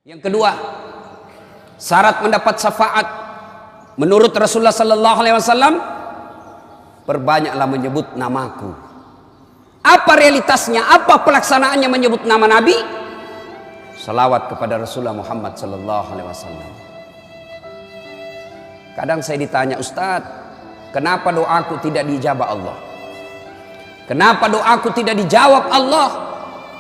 Yang kedua, syarat mendapat syafaat menurut Rasulullah sallallahu alaihi wasallam, perbanyaklah menyebut namaku. Apa realitasnya? Apa pelaksanaannya menyebut nama Nabi? Salawat kepada Rasulullah Muhammad sallallahu alaihi wasallam. Kadang saya ditanya, Ustadz, kenapa doaku tidak dijabah Allah? Kenapa doaku tidak dijawab Allah?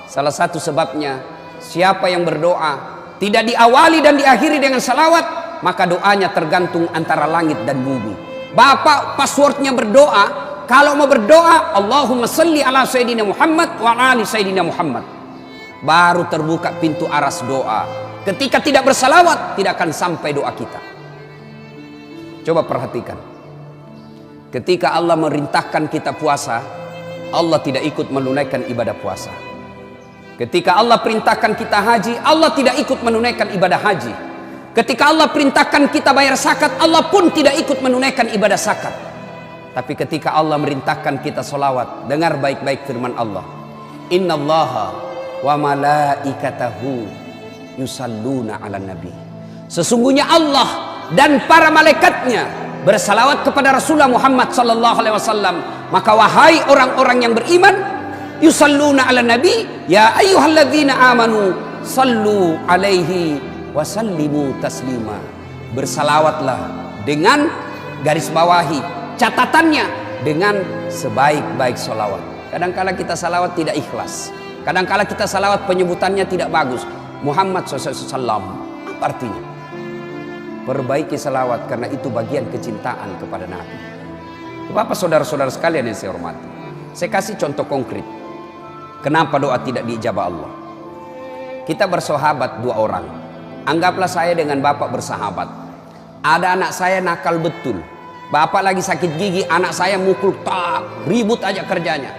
Salah satu sebabnya, siapa yang berdoa tidak diawali dan diakhiri dengan salawat, maka doanya tergantung antara langit dan bumi. Bapak passwordnya berdoa, kalau mau berdoa Allahumma salli ala Sayyidina Muhammad wa ali Sayyidina Muhammad, baru terbuka pintu aras doa. Ketika tidak bersalawat, tidak akan sampai doa kita. Coba perhatikan, ketika Allah merintahkan kita puasa, Allah tidak ikut menunaikan ibadah puasa. Ketika Allah perintahkan kita haji, Allah tidak ikut menunaikan ibadah haji. Ketika Allah perintahkan kita bayar zakat, Allah pun tidak ikut menunaikan ibadah zakat. Tapi ketika Allah merintahkan kita sholawat, dengar baik-baik firman Allah, innallaha wa malaikatahu yusalluna ala nabi. Sesungguhnya Allah dan para malaikatnya bersalawat kepada Rasulullah Muhammad sallallahu alaihi wasallam. Maka wahai orang-orang yang beriman, yusalluna ala nabi, ya ayyuhalladzina amanu sallu alaihi wasallimu taslima. Bersalawatlah dengan garis bawahi catatannya dengan sebaik-baik salawat. Kadangkala kita salawat tidak ikhlas, kadangkala kita salawat penyebutannya tidak bagus. Muhammad SAW, apa artinya? Perbaiki salawat, karena itu bagian kecintaan kepada Nabi. Bapak saudara-saudara sekalian yang saya hormati, saya kasih contoh konkret kenapa doa tidak diijabah Allah. Kita bersahabat dua orang. Anggaplah saya dengan bapak bersahabat. Ada anak saya nakal betul. Bapak lagi sakit gigi, anak saya mukul tak, ribut aja kerjanya.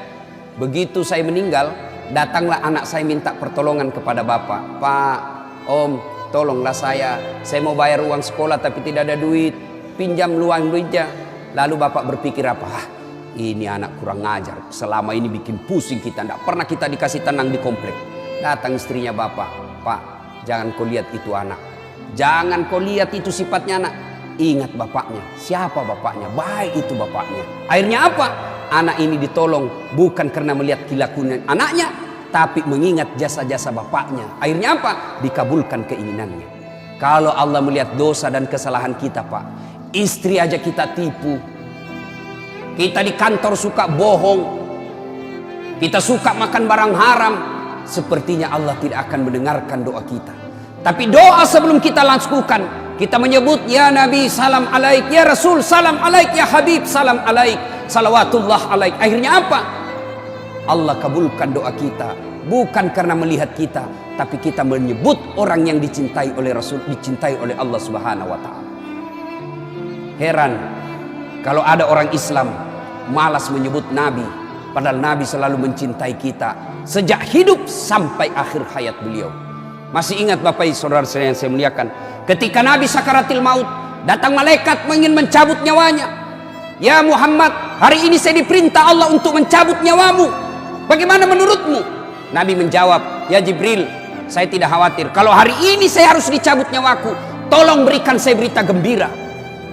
Begitu saya meninggal, datanglah anak saya minta pertolongan kepada bapak. Pak, om, tolonglah saya mau bayar uang sekolah tapi tidak ada duit, pinjam luang duitnya. Lalu bapak berpikir apa? Ini anak kurang ngajar, selama ini bikin pusing kita, tidak pernah kita dikasih tenang di komplek. Datang istrinya bapak, Pak, jangan kau lihat itu anak, jangan kau lihat itu sifatnya anak, ingat bapaknya. Siapa bapaknya? Baik itu bapaknya. Akhirnya apa? Anak ini ditolong bukan karena melihat kelakuan anaknya, tapi mengingat jasa-jasa bapaknya. Akhirnya apa? Dikabulkan keinginannya. Kalau Allah melihat dosa dan kesalahan kita, Pak, istri aja kita tipu, kita di kantor suka bohong, kita suka makan barang haram, sepertinya Allah tidak akan mendengarkan doa kita. Tapi doa sebelum kita lakukan, kita menyebut ya Nabi salam alaik, ya Rasul salam alaik, ya Habib salam alaik, salawatullah alaik. Akhirnya apa? Allah kabulkan doa kita, bukan karena melihat kita, tapi kita menyebut orang yang dicintai oleh Rasul, dicintai oleh Allah Subhanahu wa taala. Heran kalau ada orang Islam malas menyebut Nabi, padahal Nabi selalu mencintai kita sejak hidup sampai akhir hayat beliau. Masih ingat Bapak Saudara yang saya muliakan, ketika Nabi sakaratil maut, datang malaikat ingin mencabut nyawanya. Ya Muhammad, hari ini saya diperintah Allah untuk mencabut nyawamu, bagaimana menurutmu? Nabi menjawab, ya Jibril, saya tidak khawatir. Kalau hari ini saya harus dicabut nyawaku, tolong berikan saya berita gembira.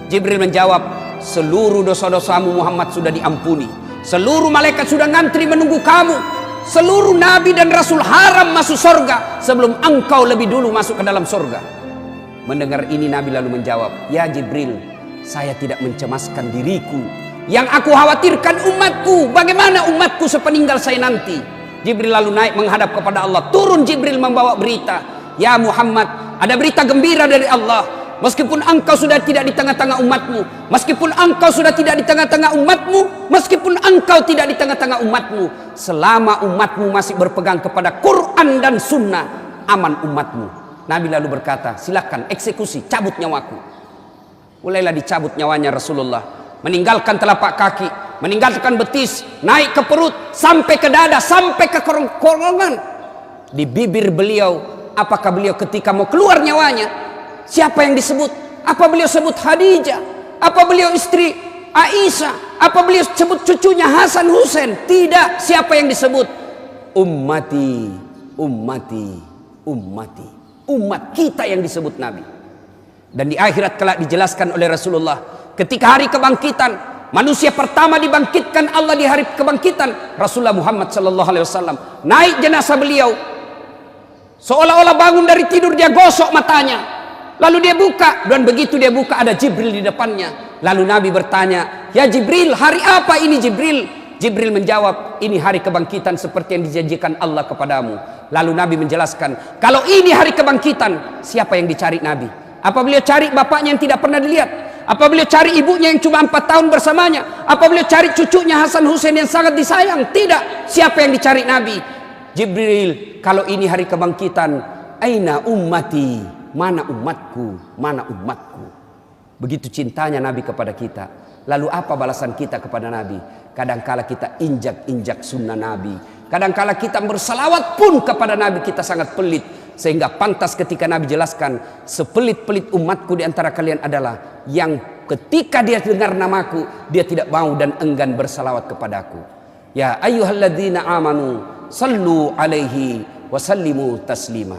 Jibril menjawab, seluruh dosa-dosamu Muhammad sudah diampuni. Seluruh malaikat sudah ngantri menunggu kamu. Seluruh nabi dan rasul haram masuk surga sebelum engkau lebih dulu masuk ke dalam surga. Mendengar ini Nabi lalu menjawab, ya Jibril, saya tidak mencemaskan diriku. Yang aku khawatirkan umatku. Bagaimana umatku sepeninggal saya nanti? Jibril lalu naik menghadap kepada Allah. Turun Jibril membawa berita, ya Muhammad, ada berita gembira dari Allah. Meskipun engkau sudah tidak di tengah-tengah umatmu, meskipun engkau sudah tidak di tengah-tengah umatmu, meskipun engkau tidak di tengah-tengah umatmu, selama umatmu masih berpegang kepada Quran dan Sunnah, aman umatmu. Nabi lalu berkata, silakan eksekusi, cabut nyawaku. Mulailah dicabut nyawanya Rasulullah, meninggalkan telapak kaki, meninggalkan betis, naik ke perut, sampai ke dada, sampai ke kerongkongan. Di bibir beliau, apakah beliau ketika mau keluar nyawanya, siapa yang disebut? Apa beliau sebut Khadijah? Apa beliau istri Aisyah? Apa beliau sebut cucunya Hasan Husain? Tidak. Siapa yang disebut? Ummati, ummati, ummati. Umat kita yang disebut Nabi. Dan di akhirat kelak dijelaskan oleh Rasulullah, ketika hari kebangkitan, manusia pertama dibangkitkan Allah di hari kebangkitan, Rasulullah Muhammad sallallahu alaihi wasallam. Naik jenazah beliau, seolah-olah bangun dari tidur dia gosok matanya, lalu dia buka, dan begitu dia buka ada Jibril di depannya. Lalu Nabi bertanya, "Ya Jibril, hari apa ini Jibril?" Jibril menjawab, "Ini hari kebangkitan seperti yang dijanjikan Allah kepadamu." Lalu Nabi menjelaskan, kalau ini hari kebangkitan, siapa yang dicari Nabi? Apa beliau cari bapaknya yang tidak pernah dilihat? Apa beliau cari ibunya yang cuma 4 tahun bersamanya? Apa beliau cari cucunya Hasan Husain yang sangat disayang? Tidak. Siapa yang dicari Nabi? Jibril, kalau ini hari kebangkitan, aina ummati? Mana umatku? Mana umatku? Begitu cintanya Nabi kepada kita. Lalu apa balasan kita kepada Nabi? Kadangkala kita injak-injak sunnah Nabi. Kadangkala kita bersalawat pun kepada Nabi kita sangat pelit. Sehingga pantas ketika Nabi jelaskan, sepelit-pelit umatku di antara kalian adalah yang ketika dia dengar namaku, dia tidak mau dan enggan bersalawat kepadaku. Ya ayyuhalladzina amanu sallu alaihi wa sallimu taslima.